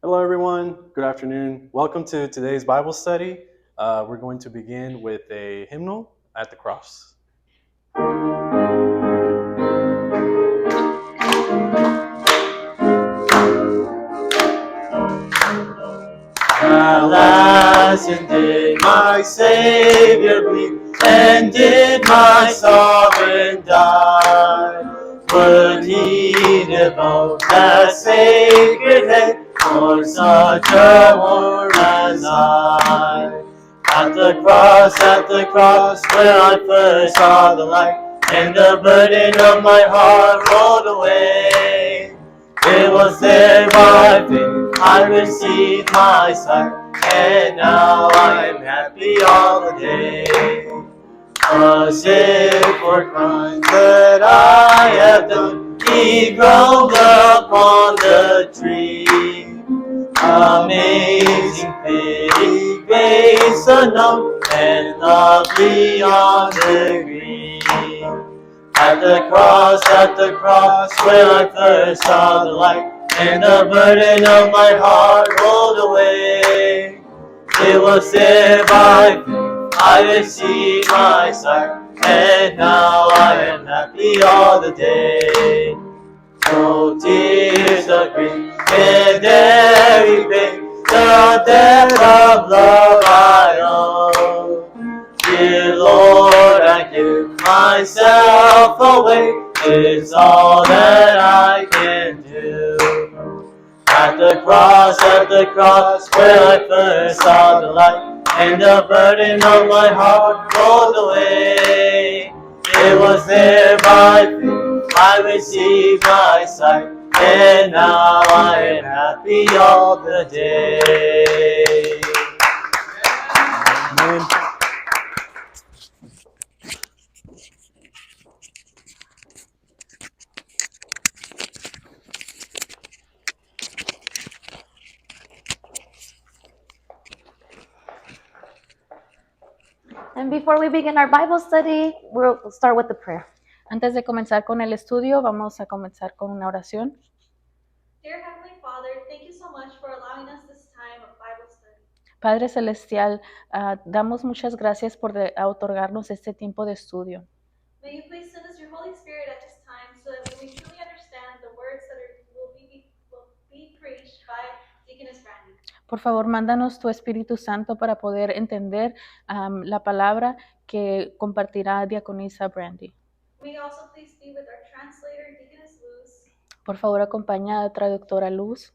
Hello, everyone. Good afternoon. Welcome to today's Bible study. We're going to begin with a hymnal at the cross. Alas, and did my Savior bleed, and did my sovereign die? Would he devote that sacred head for such a worm as I? At the cross, where I first saw the light, and the burden of my heart rolled away. It was there by faith I received my sight, and now I am happy all the day. Was it for crimes that I have done? He groaned upon the tree. Amazing pity, grace unknown, and love beyond degree. At the cross, where I first saw the light, and the burden of my heart rolled away. It was there by faith I received my sight, and now I am happy all the day. No tears of grief can there repay the debt of love I owe. Dear Lord, I give myself away. It's all that I can do. At the cross, where I first saw the light, and the burden of my heart rolled away. It was there by faith I received my sight, and now I am happy all the day. Amen. And before we begin our Bible study, we'll start with the prayer. Antes de comenzar con el estudio, vamos a comenzar con una oración. Dear Heavenly Father, thank you so much for allowing us this time of Bible study. Padre Celestial, damos muchas gracias por otorgarnos este tiempo de estudio. May you please send us your Holy Spirit at this time so that we may truly understand the words that will be preached by Deaconess Brandy. Por favor, mándanos tu Espíritu Santo para poder entender la palabra que compartirá Diaconisa Brandy. May you also please be with our translator, Deaconess Luz. Por favor, acompaña a la traductora Luz.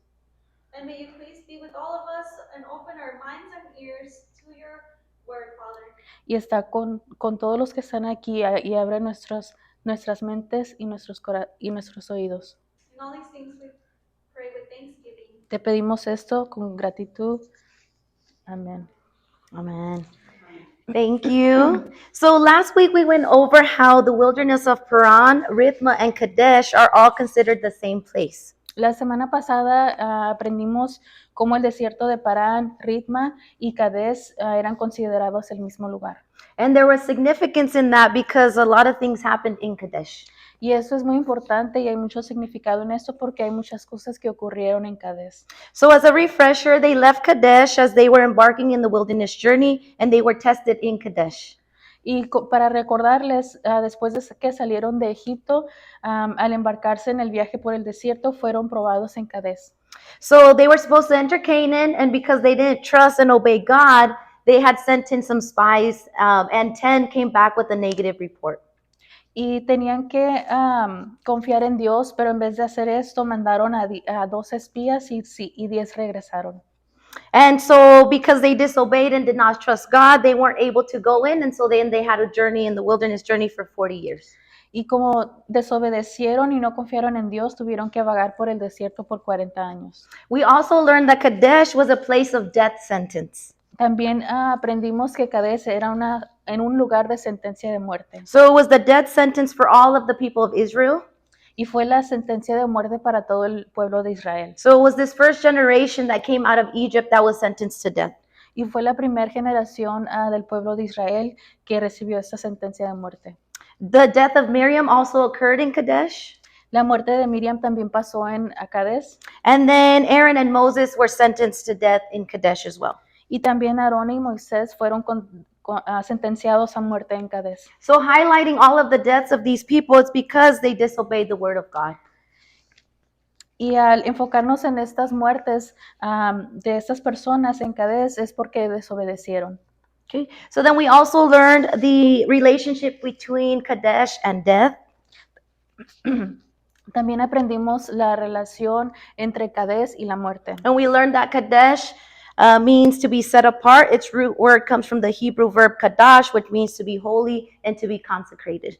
And may you please be with all of us and open our minds and ears to your word, Father. Y está con todos los que están aquí y abre nuestras mentes y nuestros oídos. And all these things we pray with thanksgiving. Te pedimos esto con gratitud. Amén. Amen. Thank you. So last week we went over how the wilderness of Paran, Rithma, and Kadesh are all considered the same place. La semana pasada aprendimos cómo el desierto de Parán, Ritma y Cades eran considerados el mismo lugar. And there was significance in that because a lot of things happened in Kadesh. Y eso es muy importante y hay mucho significado en esto porque hay muchas cosas que ocurrieron en Cades. So as a refresher, they left Kadesh as they were embarking in the wilderness journey, and they were tested in Kadesh. Y para recordarles, después de que salieron de Egipto, al embarcarse en el viaje por el desierto, fueron probados en Cades. So they were supposed to enter Canaan, and because they didn't trust and obey God, they had sent in some spies, and 10 came back with a negative report. Y tenían que confiar en Dios, pero en vez de hacer esto, mandaron a 12 espías y 10 regresaron. And so because they disobeyed and did not trust God, they weren't able to go in, and so then they had a journey in the wilderness journey for 40 years. Y como desobedecieron y no confiaron en Dios, tuvieron que vagar por el desierto por 40 años. We also learned that Kadesh was a place of death sentence. También aprendimos que Cades era un lugar de sentencia de muerte. So it was the death sentence for all of the people of Israel. Y fue la sentencia de muerte para todo el pueblo de Israel. So it was this first generation that came out of Egypt that was sentenced to death. Y fue la primera generación del pueblo de Israel que recibió esta sentencia de muerte. The death of Miriam also occurred in Kadesh. La muerte de Miriam también pasó en Cades, And then Aaron and Moses were sentenced to death in Kadesh as well. y también Aarón y Moisés fueron sentenciados a muerte en Cades. So highlighting all of the deaths of these people, it's because they disobeyed the word of God. Y al enfocarnos en estas muertes de estas personas en Cades es porque desobedecieron. Okay. So then we also learned the relationship between Kadesh and death. También aprendimos la relación entre Cades y la muerte. And we learned that Kadesh means to be set apart. Its root word comes from the Hebrew verb kadash, which means to be holy and to be consecrated.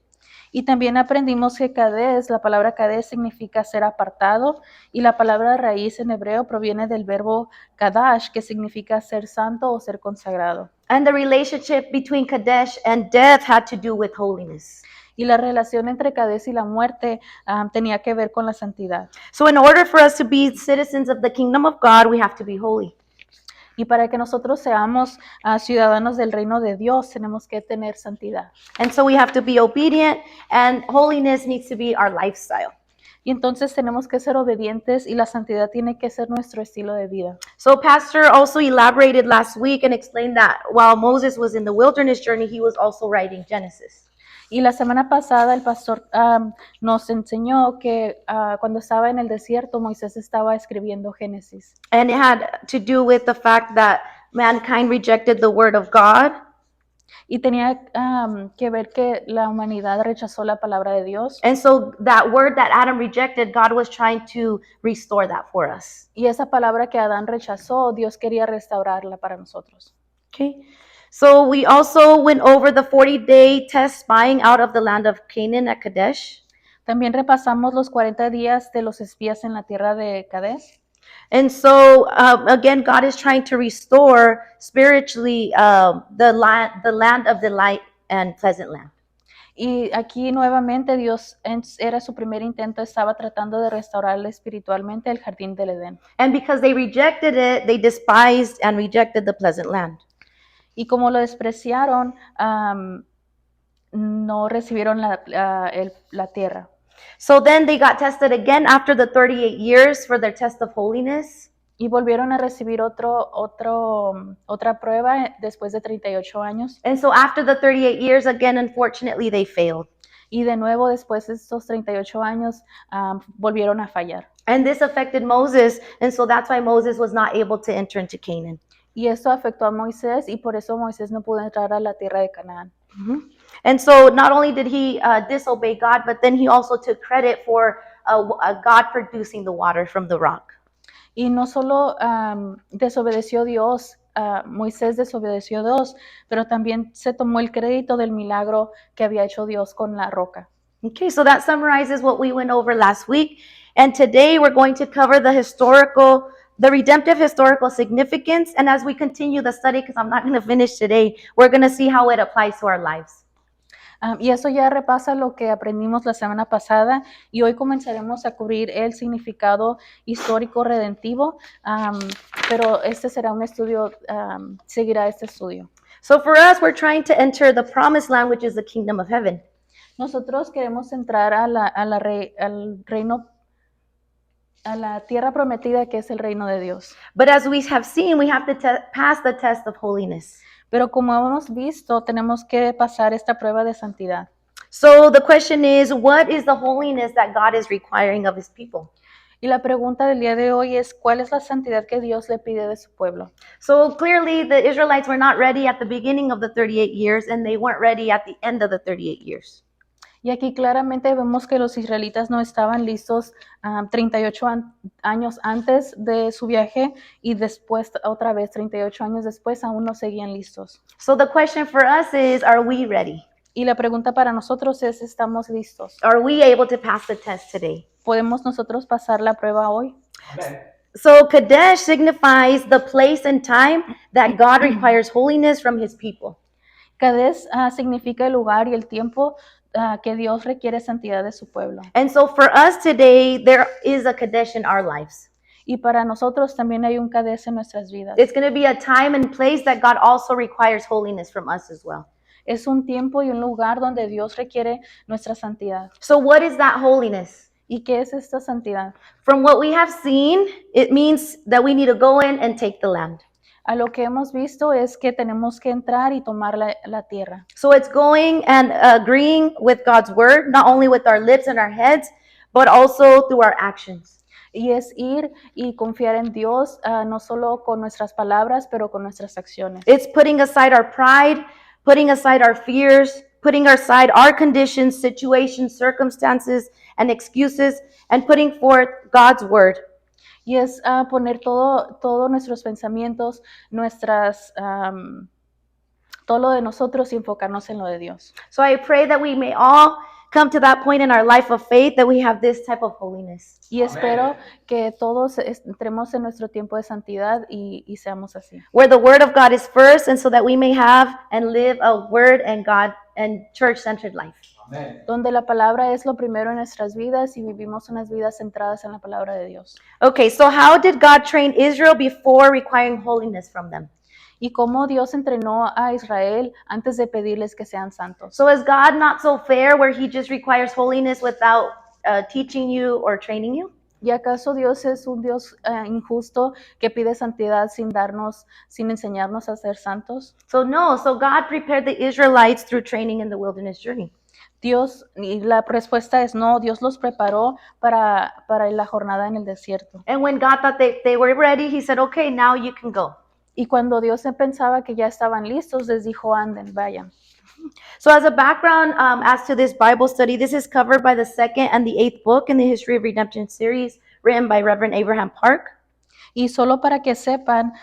Y también aprendimos que Cades, la palabra Cades significa ser apartado, y la palabra raíz en hebreo proviene del verbo kadash, que significa ser santo o ser consagrado. And the relationship between Kadesh and death had to do with holiness. Y la relación entre Cades y la muerte tenía que ver con la santidad. So in order for us to be citizens of the kingdom of God, we have to be holy. Y para que nosotros seamos ciudadanos del reino de Dios, tenemos que tener santidad. And so we have to be obedient, and holiness needs to be our lifestyle. Y entonces tenemos que ser obedientes, y la santidad tiene que ser nuestro estilo de vida. So Pastor also elaborated last week and explained that while Moses was in the wilderness journey, he was also writing Genesis. Y la semana pasada el pastor nos enseñó que cuando estaba en el desierto, Moisés estaba escribiendo Génesis. And it had to do with the fact that mankind rejected the word of God. Y tenía que ver que la humanidad rechazó la palabra de Dios. And so that word that Adam rejected, God was trying to restore that for us. Y esa palabra que Adán rechazó, Dios quería restaurarla para nosotros. Okay. So we also went over the 40-day test spying out of the land of Canaan at Kadesh. También repasamos los 40 días de los espías en la tierra de Cades. And so again, God is trying to restore spiritually the land of delight and pleasant land. Y aquí nuevamente Dios era su primer intento, estaba tratando de restaurarle espiritualmente el jardín del Edén. And because they rejected it, they despised and rejected the pleasant land. Y como lo despreciaron, no recibieron la tierra. So then they got tested again after the 38 years for their test of holiness. Y volvieron a recibir otra prueba después de 38 años. And so after the 38 years, again, unfortunately, they failed. Y de nuevo, después de estos 38 años, volvieron a fallar. And this affected Moses, and so that's why Moses was not able to enter into Canaan. Y esto afectó a Moisés, y por eso Moisés no pudo entrar a la tierra de Canaán. Mm-hmm. And so not only did he disobey God, but then he also took credit for God producing the water from the rock. Y no solo desobedeció Dios, Moisés desobedeció a Dios, pero también se tomó el crédito del milagro que había hecho Dios con la roca. Okay, so that summarizes what we went over last week. And today we're going to cover the redemptive historical significance. And as we continue the study, because I'm not going to finish today, we're going to see how it applies to our lives. Y eso ya repasa lo que aprendimos la semana pasada, y hoy comenzaremos a cubrir el significado histórico redentivo, pero este será un estudio, seguirá este estudio. So for us, we're trying to enter the promised land, which is the kingdom of heaven. Nosotros queremos entrar al reino, a la tierra prometida, que es el reino de Dios. But as we have seen, we have to pass the test of holiness. Pero como hemos visto, tenemos que pasar esta prueba de santidad. So the question is, what is the holiness that God is requiring of his people? Y la pregunta del día de hoy es, ¿cuál es la santidad que Dios le pide de su pueblo? So clearly the Israelites were not ready at the beginning of the 38 years, and they weren't ready at the end of the 38 years. Y aquí claramente vemos que los israelitas no estaban listos 38 años antes de su viaje, y después, otra vez, 38 años después, aún no seguían listos. So the question for us is, are we ready? Y la pregunta para nosotros es, ¿estamos listos? Are we able to pass the test today? ¿Podemos nosotros pasar la prueba hoy? So Kadesh signifies the place and time that God requires holiness from his people. Cades significa el lugar y el tiempo que Dios requiere santidad de su pueblo. And so for us today, there is a Kadesh in our lives. Y para nosotros también hay un Cades en nuestras vidas. It's going to be a time and place that God also requires holiness from us as well. Es un tiempo y un lugar donde Dios requiere nuestra santidad. So what is that holiness? ¿Y qué es esta santidad? From what we have seen, it means that we need to go in and take the land. A lo que hemos visto es que tenemos que entrar y tomar la tierra. So it's going and agreeing with God's word, not only with our lips and our heads, but also through our actions. Y es ir y confiar en Dios, no solo con nuestras palabras, pero con nuestras acciones. It's putting aside our pride, putting aside our fears, putting aside our conditions, situations, circumstances, and excuses, and putting forth God's word. Y es poner todo nuestros pensamientos, todo lo de nosotros y enfocarnos en lo de Dios. So I pray that we may all come to that point in our life of faith that we have this type of holiness. Y espero que todos entremos en nuestro tiempo de santidad y seamos así. Where the word of God is first, and so that we may have and live a word and God and church-centered life. Donde la palabra es lo primero en nuestras vidas y vivimos unas vidas centradas en la palabra de Dios. Okay, so how did God train Israel before requiring holiness from them? Y cómo Dios entrenó a Israel antes de pedirles que sean santos. So is God not so fair where he just requires holiness without teaching you or training you? ¿Y acaso Dios es un Dios injusto que pide santidad sin enseñarnos a ser santos? So no, so God prepared the Israelites through training in the wilderness journey. Dios, y la respuesta es no, Dios los preparó para la jornada en el desierto. And when God thought they were ready, he said, okay, now you can go. Y cuando Dios pensaba que ya estaban listos, les dijo, anden, vayan. So as a background as to this Bible study, this is covered by the second and the eighth book in the History of Redemption series written by Reverend Abraham Park. Y solo para que sepan,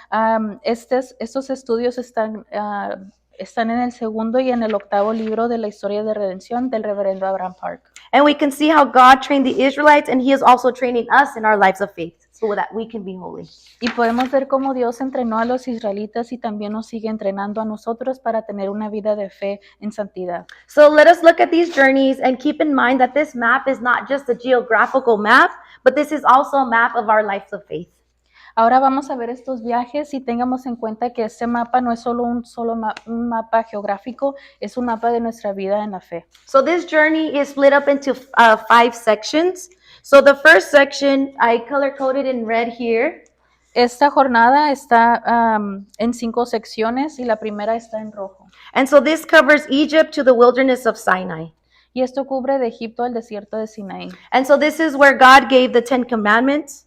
estos estudios están en el segundo y en el octavo libro de la historia de redención del reverendo Abraham Park. And we can see how God trained the Israelites, and he is also training us in our lives of faith so that we can be holy. Y podemos ver cómo Dios entrenó a los israelitas y también nos sigue entrenando a nosotros para tener una vida de fe en santidad. So let us look at these journeys and keep in mind that this map is not just a geographical map, but this is also a map of our lives of faith. Ahora vamos a ver estos viajes y tengamos en cuenta que este mapa no es solo un mapa geográfico, es un mapa de nuestra vida en la fe. So this journey is split up into 5 sections. So the first section I color-coded in red here. Esta jornada está en 5 secciones y la primera está en rojo. And so this covers Egypt to the wilderness of Sinai. Y esto cubre de Egipto al desierto de Sinaí. And so this is where God gave the 10 commandments.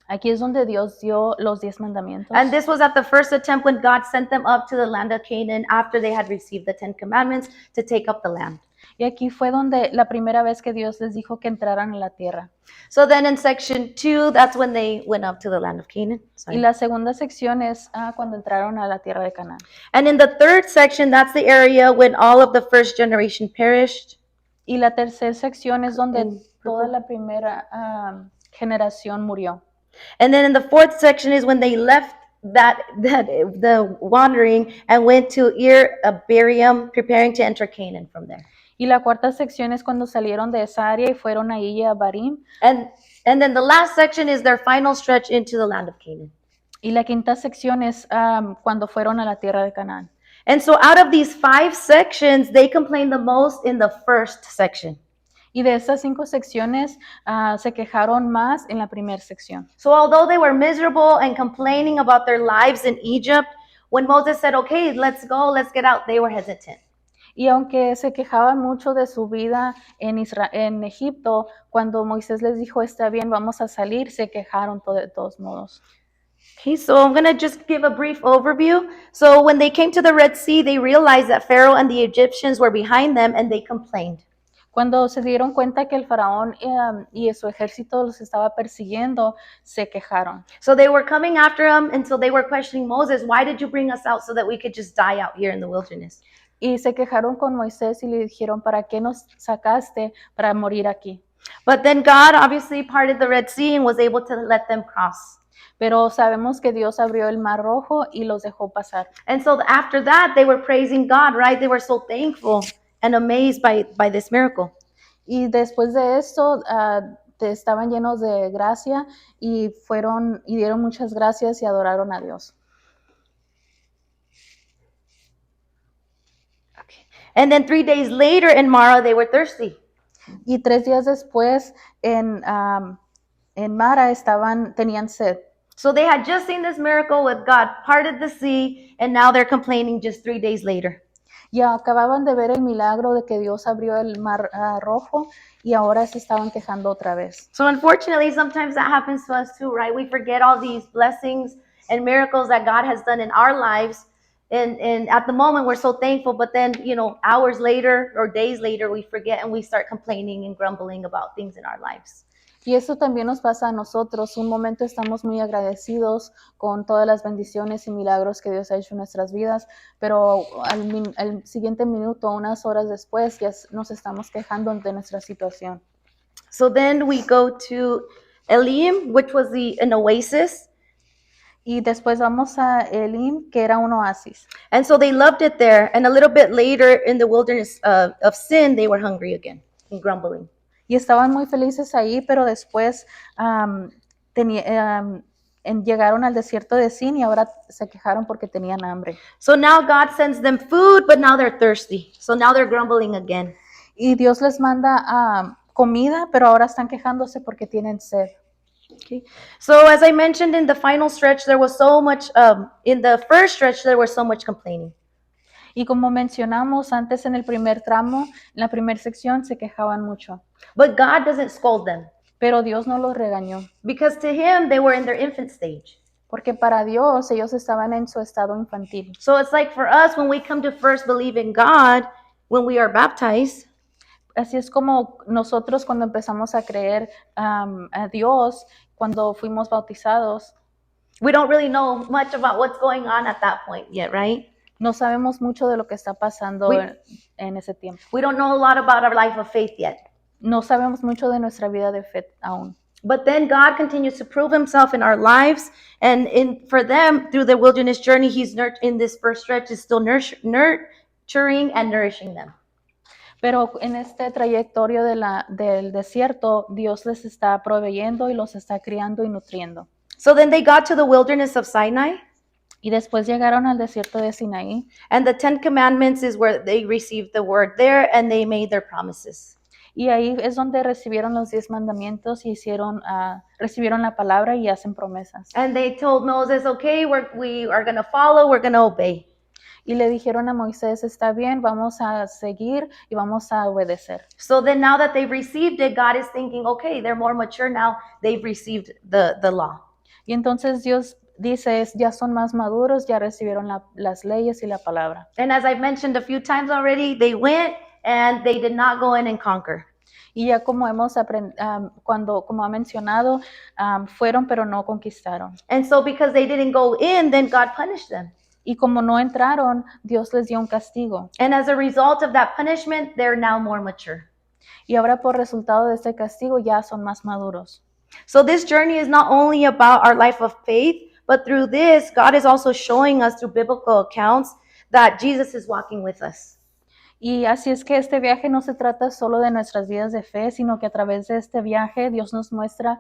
Aquí es donde Dios dio los 10 mandamientos. And this was at the first attempt when God sent them up to the land of Canaan after they had received the 10 commandments to take up the land. Y aquí fue donde la primera vez que Dios les dijo que entraran a la tierra. So then in section 2, that's when they went up to the land of Canaan. Sorry. Y la segunda sección es cuando entraron a la tierra de Canaán. And in the third section, that's the area when all of the first generation perished. Y la tercera sección es donde En toda la primera generación murió. And then in the fourth section is when they left the wandering and went to Barium, preparing to enter Canaan from there. Y la cuarta sección es cuando salieron de esa área y fueron ahí a Barim. And then the last section is their final stretch into the land of Canaan. Y la quinta sección es cuando fueron a la tierra de Canaán. And so out of these 5 sections, they complained the most in the first section. Y de estas 5 secciones se quejaron más en la primera sección. So although they were miserable and complaining about their lives in Egypt, when Moses said, okay, let's go, let's get out, they were hesitant. Y aunque se quejaban mucho de su vida en Egipto, cuando Moisés les dijo, está bien, vamos a salir, se quejaron de todos modos. Okay, so I'm going to just give a brief overview. So when they came to the Red Sea, they realized that Pharaoh and the Egyptians were behind them, and they complained. Cuando se dieron cuenta que el faraón y su ejército los estaba persiguiendo, se quejaron. So they were coming after him, and so they were questioning Moses, why did you bring us out so that we could just die out here in the wilderness? Y se quejaron con Moisés y le dijeron, ¿para qué nos sacaste para morir aquí? But then God obviously parted the Red Sea and was able to let them cross. Pero sabemos que Dios abrió el mar rojo y los dejó pasar. And so after that, they were praising God, right? They were so thankful and amazed by this miracle. Y después de esto, estaban llenos de gracia y dieron muchas gracias y adoraron a Dios. And then 3 days later in Mara, they were thirsty. Y 3 días después en Mara tenían sed. So they had just seen this miracle with God parted the sea, and now they're complaining just 3 days later. Y acababan de ver el milagro de que Dios abrió el mar rojo y ahora se estaban quejando otra vez. So unfortunately, sometimes that happens to us too, right? We forget all these blessings and miracles that God has done in our lives. And at the moment, we're so thankful, but then, hours later or days later, we forget and we start complaining and grumbling about things in our lives. Y eso también nos pasa a nosotros. Un momento estamos muy agradecidos con todas las bendiciones y milagros que Dios ha hecho en nuestras vidas, pero al siguiente minuto, unas horas después, ya nos estamos quejando de nuestra situación. So then we go to Elim, which was an oasis. Y después vamos a Elim, que era un oasis. And so they loved it there. And a little bit later in the wilderness of sin, they were hungry again and grumbling. Y estaban muy felices ahí, pero después llegaron al desierto de Sin y ahora se quejaron porque tenían hambre. So now God sends them food, but now they're thirsty. So now they're grumbling again. Y Dios les manda comida, pero ahora están quejándose porque tienen sed. Okay. So as I mentioned in the final stretch, there was so much, in the first stretch, there was so much complaining. Y como mencionamos antes en el primer tramo, en la primera sección se quejaban mucho. But God doesn't scold them. Pero Dios no los regañó. Because to him, they were in their infant stage. Porque para Dios ellos estaban en su estado infantil. So it's like for us, when we come to first believe in God, when we are baptized. Así es como nosotros cuando empezamos a creer a Dios, cuando fuimos bautizados. We don't really know much about what's going on at that point yet, right? No sabemos mucho de lo que está pasando en ese tiempo. We don't know a lot about our life of faith yet. No sabemos mucho de nuestra vida de fe aún. But then God continues to prove himself in our lives. And for them, through the wilderness journey, he's in this first stretch is still nurturing and nourishing them. Pero en este trayectorio del desierto, Dios les está proveyendo y los está criando y nutriendo. So then they got to the wilderness of Sinai. Y después llegaron al desierto de Sinaí. And the 10 Commandments is where they received the word there and they made their promises. Y ahí es donde recibieron los 10 mandamientos y recibieron la palabra y hacen promesas. And they told Moses, okay, we are going to follow, we're going to obey. Y le dijeron a Moisés, está bien, vamos a seguir y vamos a obedecer. So then now that they've received it, God is thinking, okay, they're more mature now, they've received the law. Y entonces Dios dice, ya son más maduros, ya recibieron las leyes y la palabra. And as I've mentioned a few times already, they went and they did not go in and conquer. Y ya como como ha mencionado, fueron pero no conquistaron. And so because they didn't go in, then God punished them. Y como no entraron, Dios les dio un castigo. And as a result of that punishment, they're now more mature. Y ahora por resultado de este castigo ya son más maduros. So this journey is not only about our life of faith, but through this, God is also showing us through biblical accounts that Jesus is walking with us. Y así es que este viaje no se trata solo de nuestras vidas de fe, sino que a través de este viaje Dios nos muestra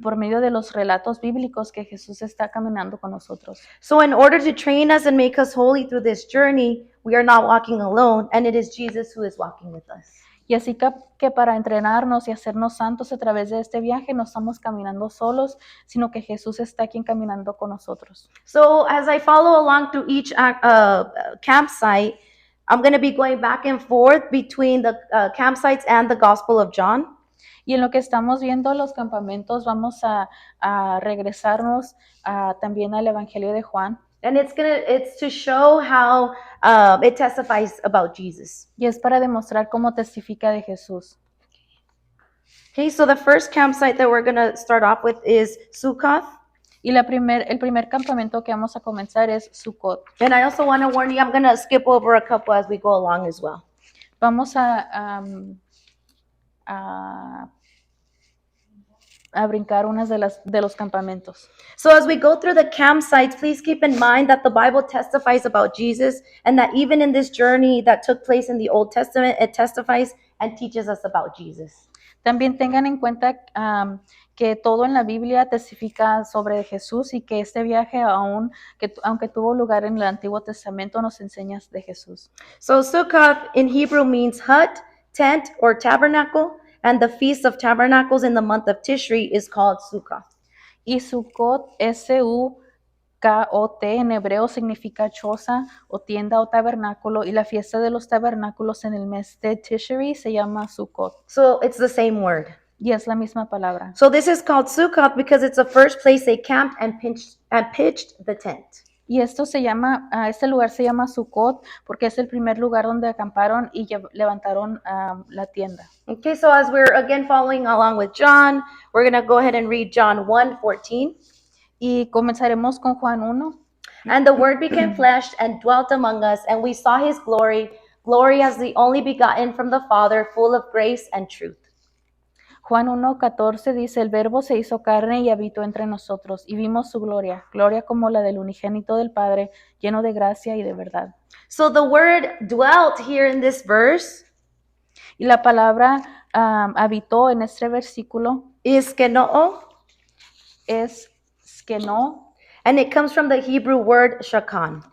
por medio de los relatos bíblicos que Jesús está caminando con nosotros. So in order to train us and make us holy through this journey, we are not walking alone, and it is Jesus who is walking with us. Y así que para entrenarnos y hacernos santos a través de este viaje no estamos caminando solos, sino que Jesús está aquí caminando con nosotros. So as I follow along through each campsite, I'm going to be going back and forth between the campsites and the Gospel of John. Y en lo que estamos viendo los campamentos vamos a regresarnos también al Evangelio de Juan. And it's to show how it testifies about Jesus. Y es para demostrar cómo testifica de Jesús. Okay, so the first campsite that we're going to start off with is Sukkoth. Y el primer campamento que vamos a comenzar es Sukkot. And I also want to warn you, I'm going to skip over a couple as we go along as well. Vamos a brincar unas de los campamentos. So as we go through the campsites, please keep in mind that the Bible testifies about Jesus, and that even in this journey that took place in the Old Testament, it testifies and teaches us about Jesus. También tengan en cuenta que todo en la Biblia testifica sobre Jesús y que este viaje, aunque tuvo lugar en el Antiguo Testamento, nos enseña de Jesús. So Sukkoth in Hebrew means hut, tent or tabernacle, and the Feast of Tabernacles in the month of Tishri is called Sukkot. Y Sukkot, S-U-K-O-T, en hebreo significa choza o tienda o tabernáculo, y la fiesta de los tabernáculos en el mes de Tishri se llama Sukkot. So it's the same word. Y es la misma palabra. So this is called Sukkot because it's the first place they camped and pitched the tent. Y esto se llama, este lugar se llama Sukkot porque es el primer lugar donde acamparon y levantaron la tienda. Okay, so as we're again following along with John, we're going to go ahead and read John 1:14. Y comenzaremos con Juan 1. And the Word became flesh and dwelt among us, and we saw his glory, glory as the only begotten from the Father, full of grace and truth. Juan 1:14 dice, el verbo se hizo carne y habitó entre nosotros, y vimos su gloria, gloria como la del unigénito del Padre, lleno de gracia y de verdad. So the word dwelt here in this verse Y la palabra habitó en este versículo is skenoo, es skeno, and it comes from the Hebrew word shakan.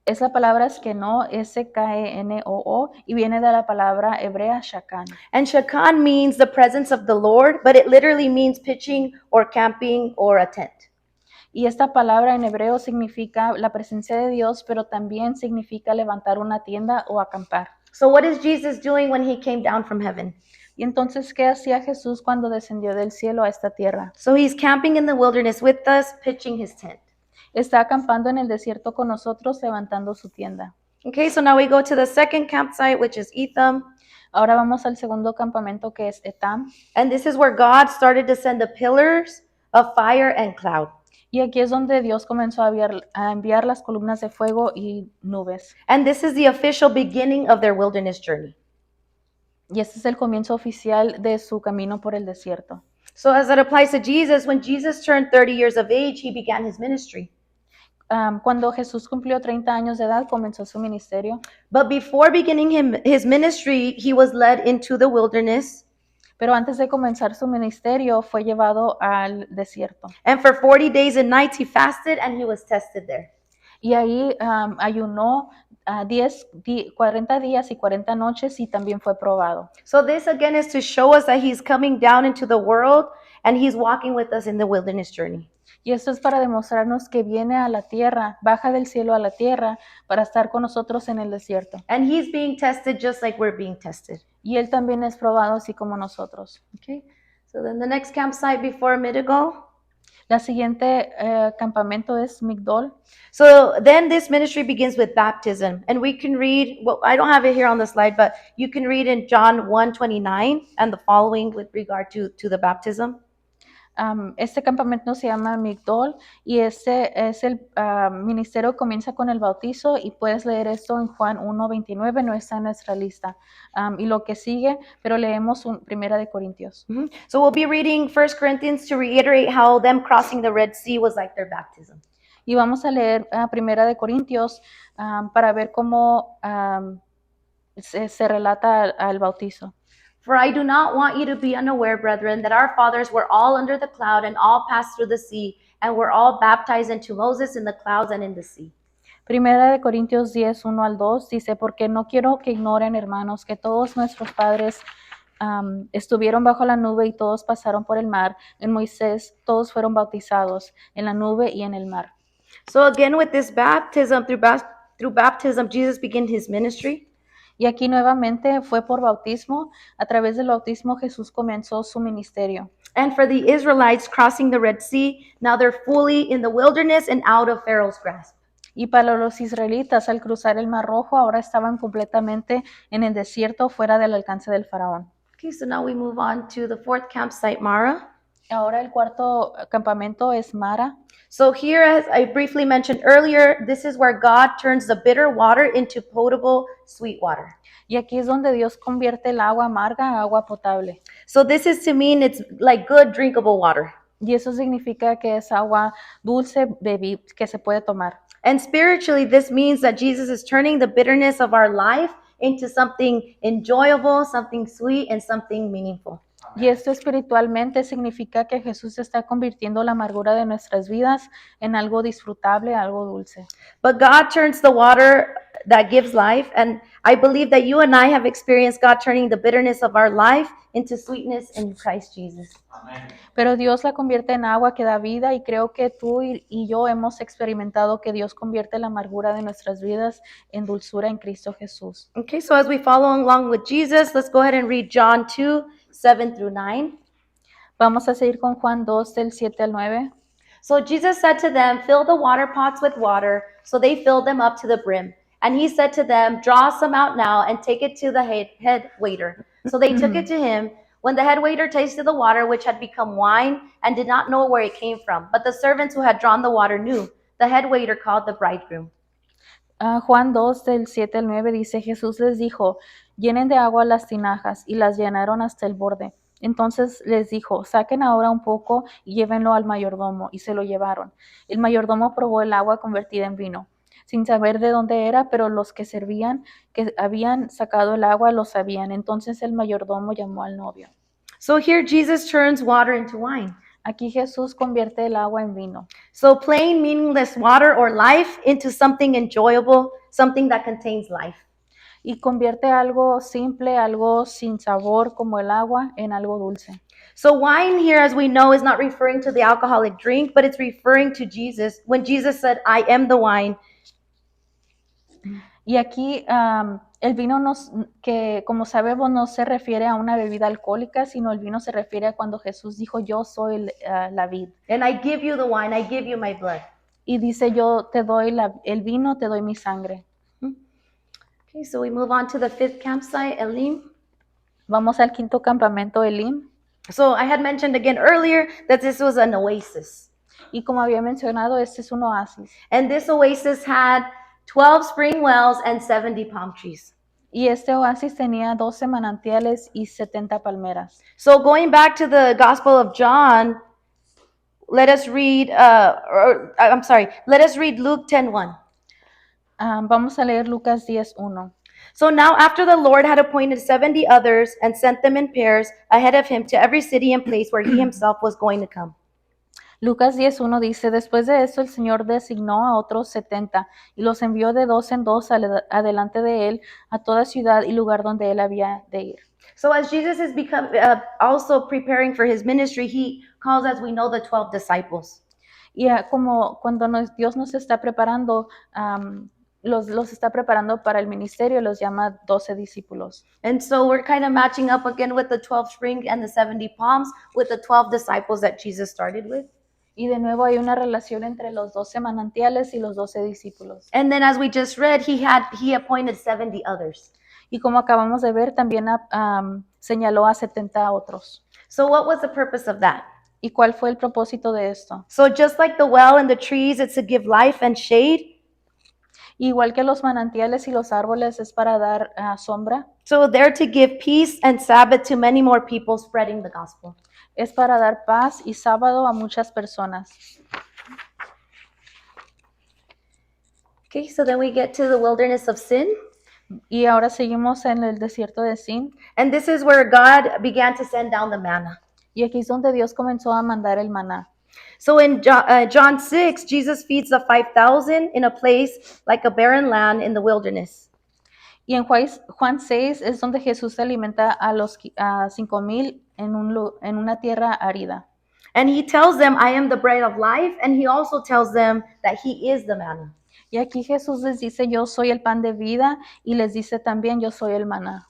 es la palabra skeno, S-K-E-N-O-O, y viene de la palabra hebrea shakan. And shakan means the presence of the Lord, but it literally means pitching or camping or a tent. Y esta palabra en hebreo significa la presencia de Dios, pero también significa levantar una tienda o acampar. So what is Jesus doing when he came down from heaven? Y entonces, ¿qué hacía Jesús cuando descendió del cielo a esta tierra? So he's camping in the wilderness with us, pitching his tent. Está acampando en el desierto con nosotros, levantando su tienda. Okay, so now we go to the second campsite, which is Etham. Ahora vamos al segundo campamento, que es Etam. And this is where God started to send the pillars of fire and cloud. Y aquí es donde Dios comenzó a enviar las columnas de fuego y nubes. And this is the official beginning of their wilderness journey. Y este es el comienzo oficial de su camino por el desierto. So as it applies to Jesus, when Jesus turned 30 years of age, he began his ministry. Cuando Jesús cumplió 30 años de edad, comenzó su ministerio. But before beginning his ministry, he was led into the wilderness. Pero antes de comenzar su ministerio, fue llevado al desierto. And for 40 days and nights, he fasted and he was tested there. Y ahí ayunó 40 días y 40 noches y también fue probado. So this again is to show us that he's coming down into the world and he's walking with us in the wilderness journey. Y esto es para demostrarnos que viene a la tierra, baja del cielo a la tierra para estar con nosotros en el desierto. And he's being tested just like we're being tested. Y él también es probado así como nosotros. Okay. So then the next campsite before Midigal. La siguiente campamento es Migdol. So then this ministry begins with baptism. And we can read, well, I don't have it here on the slide, but you can read in John 1:29 and the following with regard to the baptism. Este campamento se llama Migdol y este es el ministerio comienza con el bautizo y puedes leer esto en Juan 1:29, no está en nuestra lista. Y lo que sigue, pero leemos Primera de Corintios. So we'll be reading 1 Corinthians to reiterate how them crossing the Red Sea was like their baptism. Y vamos a leer Primera de Corintios para ver cómo se relata al bautizo. For I do not want you to be unaware, brethren, that our fathers were all under the cloud and all passed through the sea, and were all baptized into Moses in the clouds and in the sea. Primera de Corintios 10, 1 al 2 dice, porque no quiero que ignoren, hermanos, que todos nuestros padres estuvieron bajo la nube y todos pasaron por el mar. En Moisés todos fueron bautizados en la nube y en el mar. So again, with this baptism, through baptism, Jesus began his ministry. Y aquí nuevamente fue por bautismo. A través del bautismo Jesús comenzó su ministerio. And for the Israelites crossing the Red Sea, now they're fully in the wilderness and out of Pharaoh's grasp. Y para los israelitas, al cruzar el Mar Rojo, ahora estaban completamente en el desierto, fuera del alcance del faraón. Okay, so now we move on to the fourth campsite, Mara. Ahora el cuarto campamento es Mara. So here, as I briefly mentioned earlier, this is where God turns the bitter water into potable, sweet water. Y aquí es donde Dios convierte el agua amarga a agua potable. So this is to mean it's like good, drinkable water. Y eso significa que es agua dulce, que se puede tomar. And spiritually, this means that Jesus is turning the bitterness of our life into something enjoyable, something sweet, and something meaningful. Y esto espiritualmente significa que Jesús está convirtiendo la amargura de nuestras vidas en algo disfrutable, algo dulce. But God turns the water that gives life. And I believe that you and I have experienced God turning the bitterness of our life into sweetness in Christ Jesus. Pero Dios la convierte en agua que da vida y creo que tú y yo hemos experimentado que Dios convierte la amargura de nuestras vidas en dulzura en Cristo Jesús. Okay, so as we follow along with Jesus, let's go ahead and read John 2, 7 through 9. Vamos a seguir con Juan 2 del 7 al 9. So Jesus said to them, fill the water pots with water. So they filled them up to the brim. And he said to them, draw some out now and take it to the head waiter. So they took it to him. When the head waiter tasted the water, which had become wine, and did not know where it came from, but the servants who had drawn the water knew, the head waiter called the bridegroom. Juan 2 del 7 al 9 dice, Jesús les dijo, llenen de agua las tinajas, y las llenaron hasta el borde. Entonces les dijo, saquen ahora un poco y llévenlo al mayordomo, y se lo llevaron. El mayordomo probó el agua convertida en vino, sin saber de dónde era, pero los que servían, que habían sacado el agua, lo sabían. Entonces el mayordomo llamó al novio. So here Jesus turns water into wine. Aquí Jesús convierte el agua en vino. So plain, meaningless water or life into something enjoyable, something that contains life. Y convierte algo simple, algo sin sabor como el agua, en algo dulce. So wine here, as we know, is not referring to the alcoholic drink, but it's referring to Jesus. When Jesus said, I am the wine. Y aquí el vino, que como sabemos, no se refiere a una bebida alcohólica, sino el vino se refiere a cuando Jesús dijo, yo soy la vid. And I give you the wine, I give you my blood. Y dice, yo te doy el vino, te doy mi sangre. Okay, so we move on to the fifth campsite, Elim. Vamos al quinto campamento, Elim. So I had mentioned again earlier that this was an oasis. Y como había mencionado, este es un oasis. And this oasis had 12 spring wells and 70 palm trees. Y este oasis tenía 12 manantiales y 70 palmeras. So going back to the Gospel of John, let us read Luke 10:1. Vamos a leer Lucas 10:1. So now after the Lord had appointed 70 others and sent them in pairs ahead of him to every city and place where he himself was going to come. Lucas 10:1 dice, después de esto el Señor designó a otros 70 y los envió de dos en dos adelante de él a toda ciudad y lugar donde él había de ir. So as Jesus is also preparing for his ministry, he calls, as we know, the 12 disciples. Y como cuando Dios nos está preparando, los está preparando para el ministerio, los llama 12 discípulos. And so we're kind of matching up again with the 12 spring and the 70 palms with the 12 disciples that Jesus started with. Y de nuevo hay una relación entre los 12 manantiales y los 12 discípulos. And then as we just read, he appointed 70 others. Y como acabamos de ver, también señaló a 70 otros. So what was the purpose of that? ¿Y cuál fue el propósito de esto? So just like the well and the trees, it's to give life and shade. Igual que los manantiales y los árboles es para dar sombra. So they're to give peace and Sabbath to many more people spreading the gospel. Es para dar paz y sábado a muchas personas. Okay, so then we get to the wilderness of Sin. Y ahora seguimos en el desierto de Sin. And this is where God began to send down the manna. Y aquí es donde Dios comenzó a mandar el maná. So in John 6, Jesus feeds the 5,000 in a place like a barren land in the wilderness. Y en Juan 6 es donde Jesús alimenta a los 5,000 en una tierra árida. And he tells them, I am the bread of life. And he also tells them that he is the manna. Y aquí Jesús les dice, yo soy el pan de vida, y les dice también, yo soy el maná.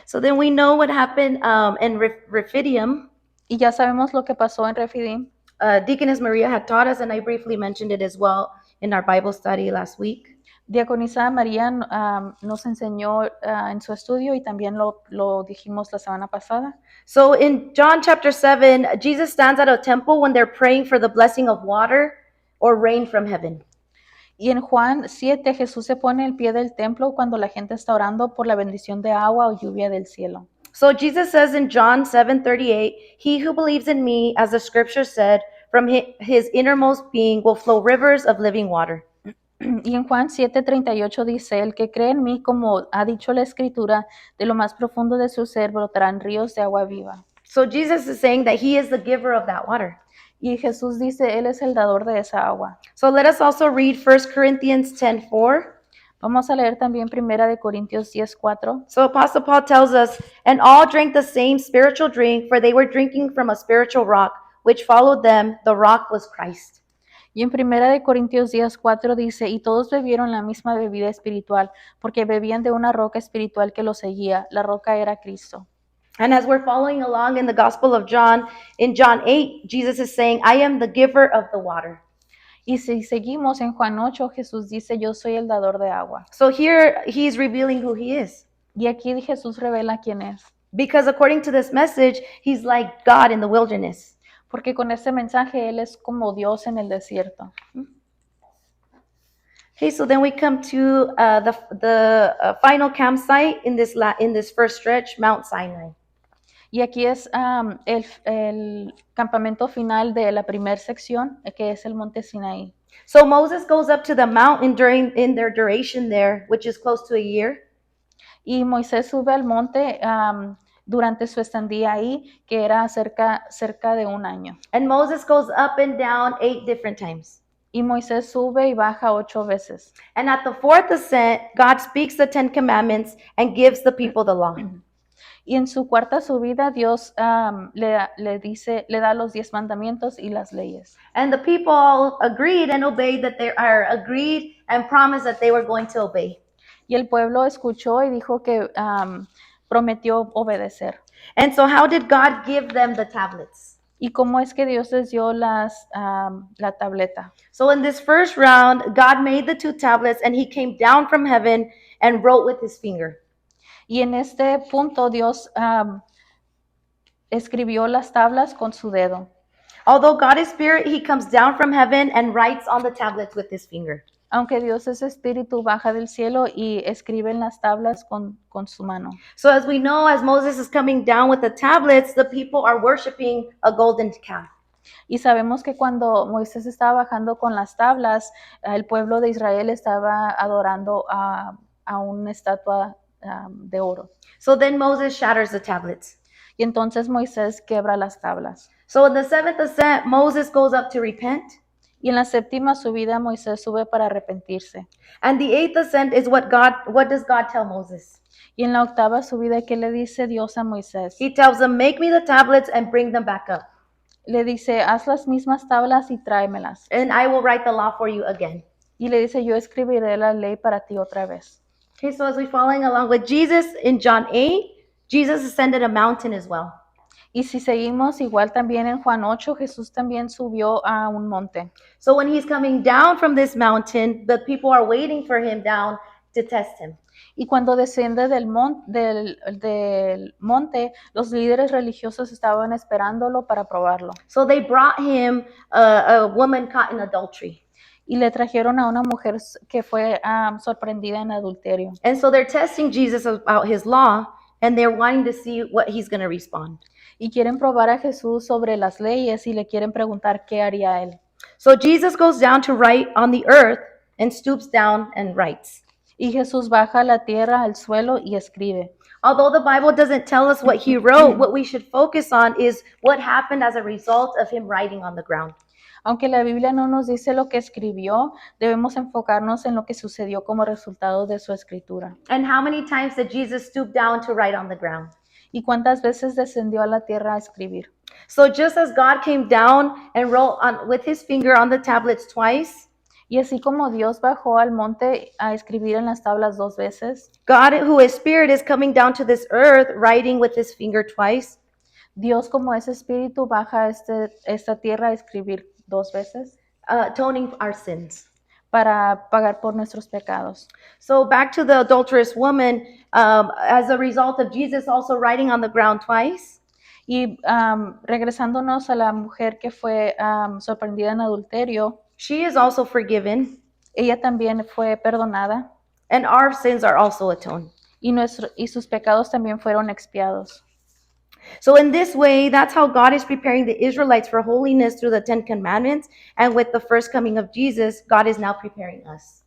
So then we know what happened in Rephidim. Y ya sabemos lo que pasó en Refidim. Deaconess Maria had taught us, and I briefly mentioned it as well in our Bible study last week. Diaconisa María nos enseñó en su estudio y también lo dijimos la semana pasada. So in John chapter 7, Jesus stands at a temple when they're praying for the blessing of water or rain from heaven. Y en Juan 7, Jesús se pone al pie del templo cuando la gente está orando por la bendición de agua o lluvia del cielo. So Jesus says in John 7:38, he who believes in me, as the scripture said, from his innermost being will flow rivers of living water. Y en Juan 7:38 dice, el que cree en mí, como ha dicho la escritura, de lo más profundo de su ser brotarán ríos de agua viva. So Jesus is saying that he is the giver of that water. Y Jesús dice, él es el dador de esa agua. So let us also read 1 Corinthians 10:4. Vamos a leer también Primera de Corintios 10:4. So Apostle Paul tells us, and all drank the same spiritual drink, for they were drinking from a spiritual rock, which followed them. The rock was Christ. Y en Primera de Corintios 10:4 dice, y todos bebieron la misma bebida espiritual, porque bebían de una roca espiritual que los seguía. La roca era Cristo. And as we're following along in the Gospel of John, in John 8, Jesus is saying, I am the giver of the water. Y si seguimos en Juan 8, Jesús dice, yo soy el dador de agua. So here he's revealing who he is. Y aquí Jesús revela quién es. Because according to this message, he's like God in the wilderness. Porque con este mensaje Él es como Dios en el desierto. Okay, so then we come to the final campsite in this first stretch, Mount Sinai. Y aquí es el campamento final de la primera sección, que es el monte Sinaí. So Moses goes up to the mountain in their duration there, which is close to a year. Y Moisés sube al monte durante su estadía ahí, que era cerca de un año. And Moses goes up and down 8 different times. Y Moisés sube y baja 8 veces. And at the fourth ascent, God speaks the 10 commandments and gives the people the law. Y en su cuarta subida, Dios le da los 10 mandamientos y las leyes. And the people all agreed and obeyed agreed and promised that they were going to obey. Y el pueblo escuchó y dijo que prometió obedecer. And so how did God give them the tablets? ¿Y cómo es que Dios les dio la tableta? So in this first round, God made the 2 tablets and he came down from heaven and wrote with his finger. Y en este punto Dios escribió las tablas con su dedo. Although God is spirit, he comes down from heaven and writes on the tablets with his finger. Aunque Dios es espíritu, baja del cielo y escribe en las tablas con su mano. So as we know, as Moses is coming down with the tablets, the people are worshiping a golden calf. Y sabemos que cuando Moisés estaba bajando con las tablas, el pueblo de Israel estaba adorando a una estatua de oro. So then Moses shatters the tablets. Y entonces Moisés quebra las tablas. So in the 7th ascent, Moses goes up to repent. Y en la séptima subida Moisés sube para arrepentirse. And the 8th ascent is what does God tell Moses? Y en la octava subida, ¿qué le dice Dios a Moisés? He tells him, make me the tablets and bring them back up. Le dice, haz las mismas tablas y tráemelas. And I will write the law for you again. Y le dice, yo escribiré la ley para ti otra vez. Okay, so as we're following along with Jesus, in John 8, Jesus ascended a mountain as well. Y si seguimos igual también en Juan 8, Jesús también subió a un monte. So when he's coming down from this mountain, the people are waiting for him down to test him. Y cuando desciende del monte, los líderes religiosos estaban esperándolo para probarlo. So they brought him a woman caught in adultery. Y le trajeron a una mujer que fue sorprendida en adulterio. And so they're testing Jesus about his law, and they're wanting to see what he's going to respond. Y quieren probar a Jesús sobre las leyes y le quieren preguntar qué haría él. So Jesus goes down to write on the earth and stoops down and writes. Y Jesús baja a la tierra, al suelo y escribe. Although the Bible doesn't tell us what he wrote, what we should focus on is what happened as a result of him writing on the ground. Aunque la Biblia no nos dice lo que escribió, debemos enfocarnos en lo que sucedió como resultado de su escritura. And how many times did Jesus stoop down to write on the ground? ¿Y cuántas veces descendió a la tierra a escribir? So just as God came down and wrote with his finger on the tablets twice, Y así como Dios bajó al monte a escribir en las tablas 2 veces, God, who is spirit, is coming down to this earth, writing with his finger twice. Dios como es espíritu baja a esta tierra a escribir 2 veces Atoning our sins. para pagar por nuestros pecados. So back to the adulterous woman, as a result of Jesus also writing on the ground twice. Y regresándonos a la mujer que fue sorprendida en adulterio, She is also forgiven, ella también fue perdonada and our sins are also atoned. y sus pecados también fueron expiados. So in this way, that's how God is preparing the Israelites for holiness through the 10 commandments. And with the first coming of Jesus, God is now preparing us.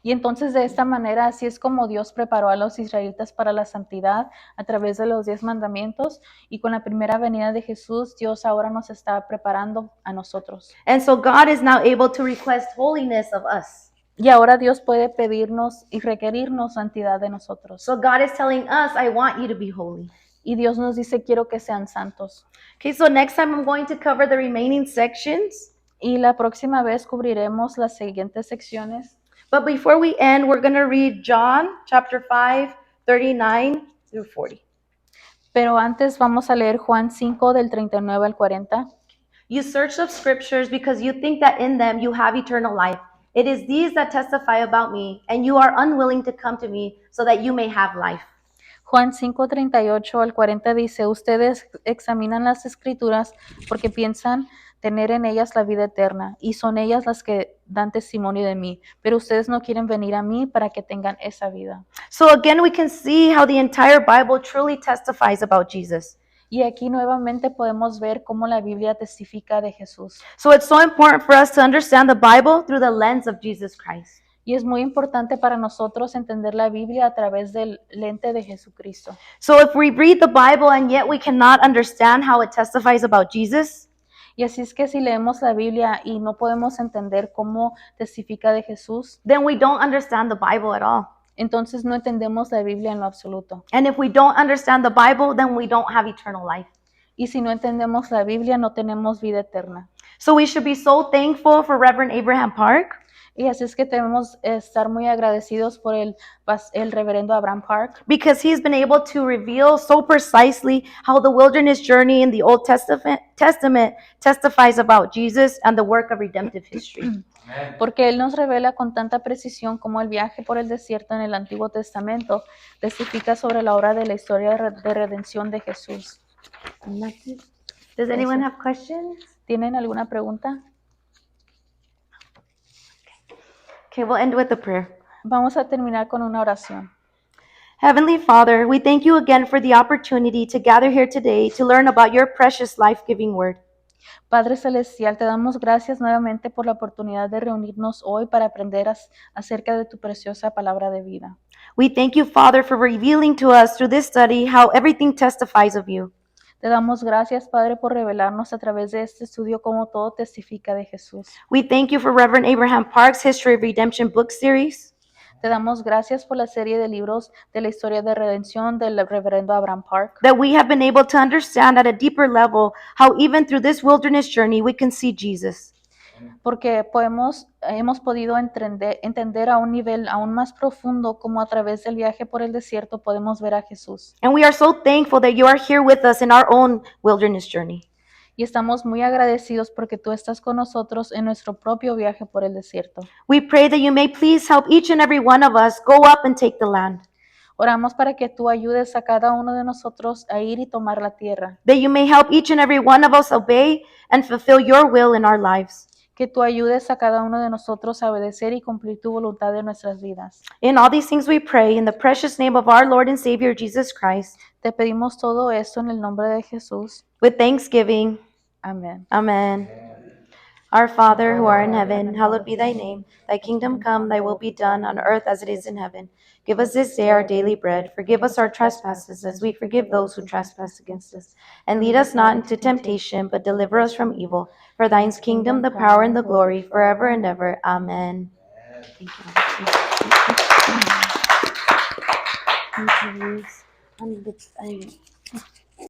Y entonces de esta manera así es como Dios preparó a los israelitas para la santidad a través de los 10 mandamientos, y con la primera venida de Jesús, Dios ahora nos está preparando a nosotros. And so God is now able to request holiness of us. Y ahora Dios puede pedirnos y requerirnos santidad de nosotros. So God is telling us, I want you to be holy. Y Dios nos dice, quiero que sean santos. Okay, so next time I'm going to cover the remaining sections. Y la próxima vez cubriremos las siguientes secciones. But before we end, we're going to read John chapter 5, 39 through 40. Pero antes vamos a leer Juan 5 del 39 al 40. You search the scriptures because you think that in them you have eternal life. It is these that testify about me, and you are unwilling to come to me so that you may have life. Juan 5, 38 al 40 dice, ustedes examinan las escrituras porque piensan tener en ellas la vida eterna, y son ellas las que dan testimonio de mí, pero ustedes no quieren venir a mí para que tengan esa vida. So again, we can see how the entire Bible truly testifies about Jesus. Y aquí nuevamente podemos ver cómo la Biblia testifica de Jesús. So it's so important for us to understand the Bible through the lens of Jesus Christ. Y es muy importante para nosotros entender la Biblia a través del lente de Jesucristo. So if we read the Bible and yet we cannot understand how it testifies about Jesus, Y así es que si leemos la Biblia y no podemos entender cómo testifica de Jesús, then we don't understand the Bible at all. entonces no entendemos la Biblia en lo absoluto. And if we don't understand the Bible, then we don't have eternal life. Y si no entendemos la Biblia, no tenemos vida eterna. So we should be so thankful for Reverend Abraham Park Y así es que debemos estar muy agradecidos por el reverendo Abraham Park, because he's been able to reveal so precisely how the wilderness journey in the Old Testament testifies about Jesus and the work of redemptive history. porque Él nos revela con tanta precisión cómo el viaje por el desierto en el Antiguo Testamento testifica sobre la obra de la historia de redención de Jesús. And that's it. Does anyone have questions? ¿Tienen alguna pregunta? Okay, we'll end with a prayer. Vamos a terminar con una oración. Heavenly Father, we thank you again for the opportunity to gather here today to learn about your precious life-giving word. Padre Celestial, te damos gracias nuevamente por la oportunidad de reunirnos hoy para aprender acerca de tu preciosa palabra de vida. We thank you, Father, for revealing to us through this study how everything testifies of you. Te damos gracias, Padre, por revelarnos a través de este estudio cómo todo testifica de Jesús. We thank you for Reverend Abraham Park's History of Redemption book series. Te damos gracias por la serie de libros de la historia de redención del reverendo Abraham Park, That we have been able to understand at a deeper level how even through this wilderness journey we can see Jesus. porque hemos podido entender a un nivel aún más profundo cómo a través del viaje por el desierto podemos ver a Jesús. And we are so thankful that you are here with us in our own wilderness journey. Y estamos muy agradecidos porque tú estás con nosotros en nuestro propio viaje por el desierto. We pray that you may please help each and every one of us go up and take the land. Oramos para que tú ayudes a cada uno de nosotros a ir y tomar la tierra. That you may help each and every one of us obey and fulfill your will in our lives. Que tú ayudes a cada uno de nosotros a obedecer y cumplir tu voluntad en nuestras vidas. In all these things we pray in the precious name of our Lord and Savior Jesus Christ. Te pedimos todo esto en el nombre de Jesús. With thanksgiving. Amén. Amen. Our Father who art in heaven, hallowed be thy name. Thy kingdom come, thy will be done on earth as it is in heaven. Give us this day our daily bread. Forgive us our trespasses as we forgive those who trespass against us. And lead us not into temptation, but deliver us from evil. For thine is kingdom, the power, and the glory, forever and ever. Amen. Thank you.